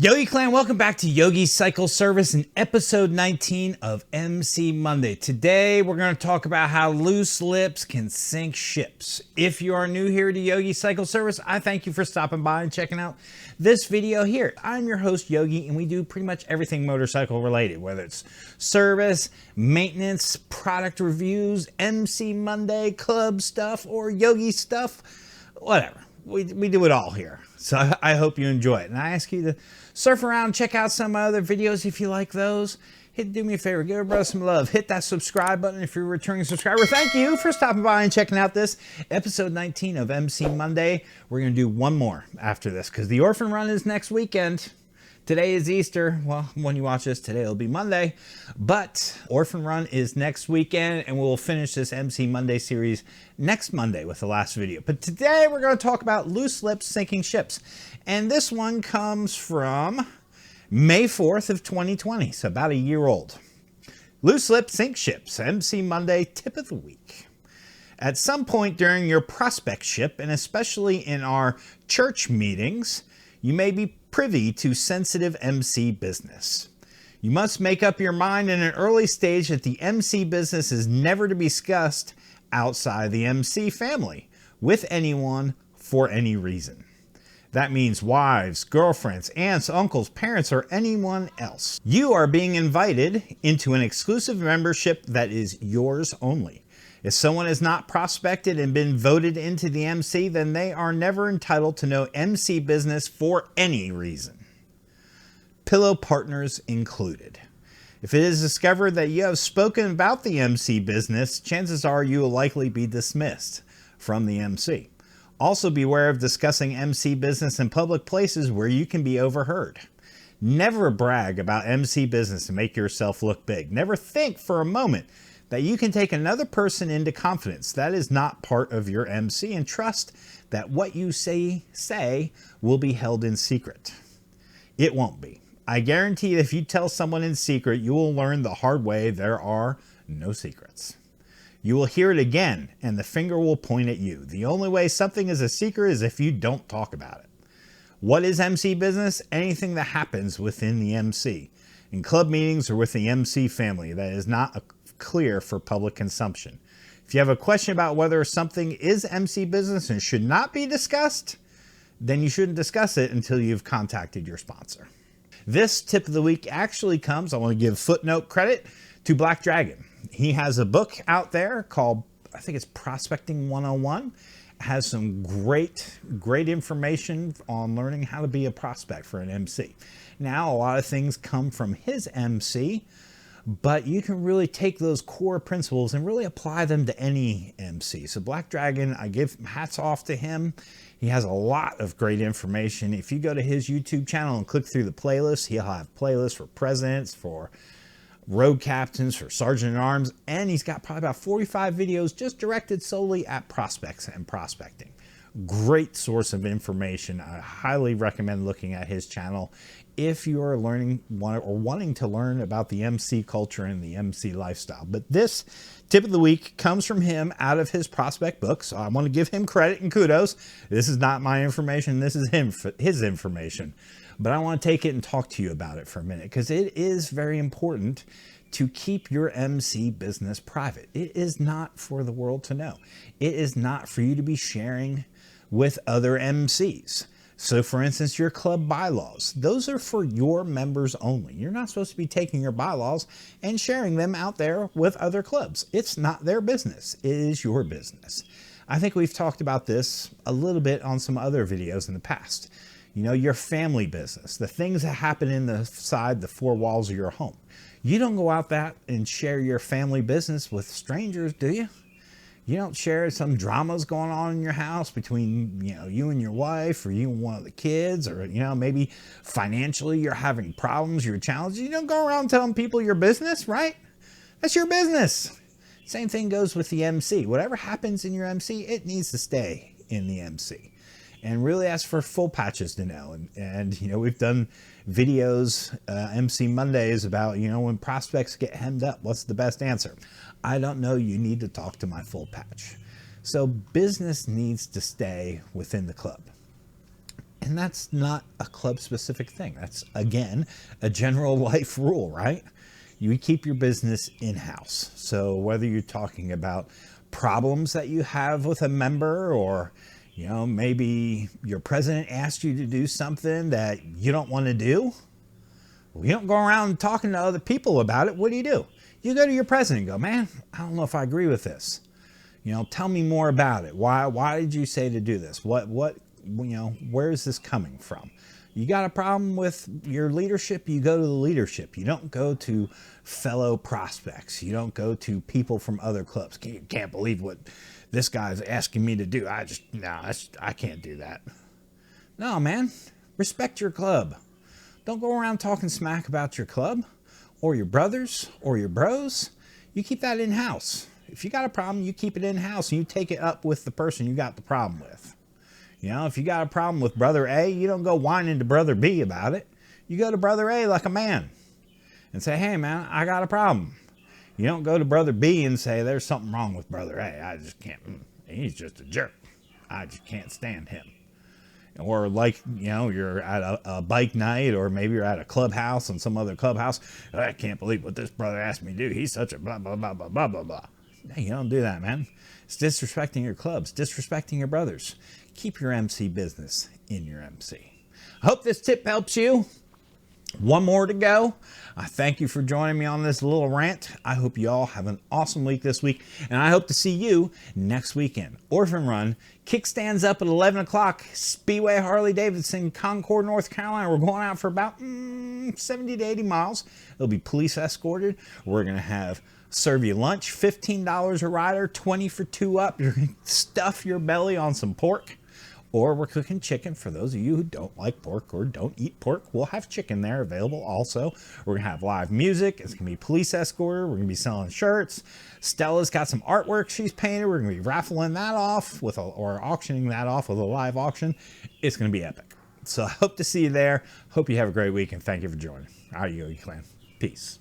Yogi Clan, welcome back to Yogi Cycle Service in episode 19 of MC Monday. Today, we're going to talk about how loose lips can sink ships. If you are new here to Yogi Cycle Service, I thank you for stopping by and checking out this video here. I'm your host, Yogi, and we do pretty much everything motorcycle related, whether it's service, maintenance, product reviews, MC Monday, club stuff, or Yogi stuff, whatever. We do it all here. So I hope you enjoy it. And I ask you to surf around, check out some of my other videos if you like those. Do me a favor, give a brother some love. Hit that subscribe button if you're a returning subscriber. Thank you for stopping by and checking out this episode 19 of MC Monday. We're going to do one more after this because the Orphan Run is next weekend. Today is Easter. Well, when you watch this, today will be Monday. But Orphan Run is next weekend, and we'll finish this MC Monday series next Monday with the last video. But today we're going to talk about loose lips sinking ships. And this one comes from May 4th of 2020, so about a year old. Loose lips sink ships, MC Monday tip of the week. At some point during your prospectship, and especially in our church meetings, you may be privy to sensitive MC business. You must make up your mind in an early stage that the MC business is never to be discussed outside the MC family with anyone for any reason. That means wives, girlfriends, aunts, uncles, parents, or anyone else. You are being invited into an exclusive membership that is yours only. If someone has not prospected and been voted into the MC, then they are never entitled to know MC business for any reason. Pillow partners included. If it is discovered that you have spoken about the MC business, chances are you will likely be dismissed from the MC. Also beware of discussing MC business in public places where you can be overheard. Never brag about MC business and make yourself look big. Never think for a moment that you can take another person into confidence. That is not part of your MC, and trust that what you say will be held in secret. It won't be. I guarantee that if you tell someone in secret, you will learn the hard way there are no secrets. You will hear it again, and the finger will point at you. The only way something is a secret is if you don't talk about it. What is MC business? Anything that happens within the MC, in club meetings or with the MC family that is not clear for public consumption. If you have a question about whether something is MC business and should not be discussed, then you shouldn't discuss it until you've contacted your sponsor. This tip of the week actually comes, I want to give footnote credit to Black Dragon. He has a book out there called, I think it's Prospecting 101. It has some great information on learning how to be a prospect for an MC. Now, a lot of things come from his MC, but you can really take those core principles and really apply them to any MC. So Black Dragon, I give hats off to him. He has a lot of great information. If you go to his YouTube channel and click through the playlists, he'll have playlists for presidents, for road captains, for sergeant-at-arms, and he's got probably about 45 videos just directed solely at prospects and prospecting. Great source of information. I highly recommend looking at his channel if you are learning or wanting to learn about the MC culture and the MC lifestyle. But this tip of the week comes from him out of his prospect book, so I want to give him credit and kudos. This is not my information. This is his information. But I want to take it and talk to you about it for a minute because it is very important to keep your MC business private. It is not for the world to know. It is not for you to be sharing with other MCs. So for instance, your club bylaws, those are for your members only. You're not supposed to be taking your bylaws and sharing them out there with other clubs. It's not their business. It is your business. I think we've talked about this a little bit on some other videos in the past. You know, your family business, the things that happen inside the four walls of your home. You don't go out that and share your family business with strangers, do you? You don't share some dramas going on in your house between, you and your wife, or you and one of the kids, or, maybe financially you're having problems, you're challenged. You don't go around telling people your business, right? That's your business. Same thing goes with the MC. Whatever happens in your MC, it needs to stay in the MC. And really ask for full patches to know. And we've done videos, MC Mondays, about, when prospects get hemmed up, what's the best answer? I don't know, you need to talk to my full patch. So business needs to stay within the club. And that's not a club specific thing. That's, again, a general life rule, right? You keep your business in-house. So whether you're talking about problems that you have with a member, or maybe your president asked you to do something that you don't want to do, well, you don't go around talking to other people about it. What do? You go to your president and go, man, I don't know if I agree with this. Tell me more about it. Why did you say to do this? What where is this coming from? You got a problem with your leadership, you go to the leadership. You don't go to fellow prospects. You don't go to people from other clubs. Can't believe what this guy's asking me to do. I can't do that. No, man, respect your club. Don't go around talking smack about your club or your brothers or your bros. You keep that in-house. If you got a problem, you keep it in-house and you take it up with the person you got the problem with. If you got a problem with brother A, you don't go whining to brother B about it. You go to brother A like a man and say, hey man, I got a problem. You don't go to brother B and say, there's something wrong with brother A. I just can't, he's just a jerk. I just can't stand him. Or like, you're at a bike night, or maybe you're at a clubhouse and some other clubhouse. I can't believe what this brother asked me to do. He's such a blah, blah, blah, blah, blah, blah, blah. Hey, you don't do that, man. It's disrespecting your clubs, disrespecting your brothers. Keep your MC business in your MC. I hope this tip helps you. One more to go. I thank you for joining me on this little rant. I hope you all have an awesome week this week, and I hope to see you next weekend. Orphan Run, kickstands up at 11 o'clock, Speedway Harley-Davidson, Concord, North Carolina. We're going out for about 70 to 80 miles. It'll be police escorted. We're going to serve you lunch, $15 a rider, 20 for 2 up. You're going to stuff your belly on some pork. Or we're cooking chicken. For those of you who don't like pork or don't eat pork, we'll have chicken there available also. We're going to have live music. It's going to be police escorted. We're going to be selling shirts. Stella's got some artwork she's painted. We're going to be raffling that off or auctioning that off with a live auction. It's going to be epic. So I hope to see you there. Hope you have a great week, and thank you for joining. All right, Yogi Clan. Peace.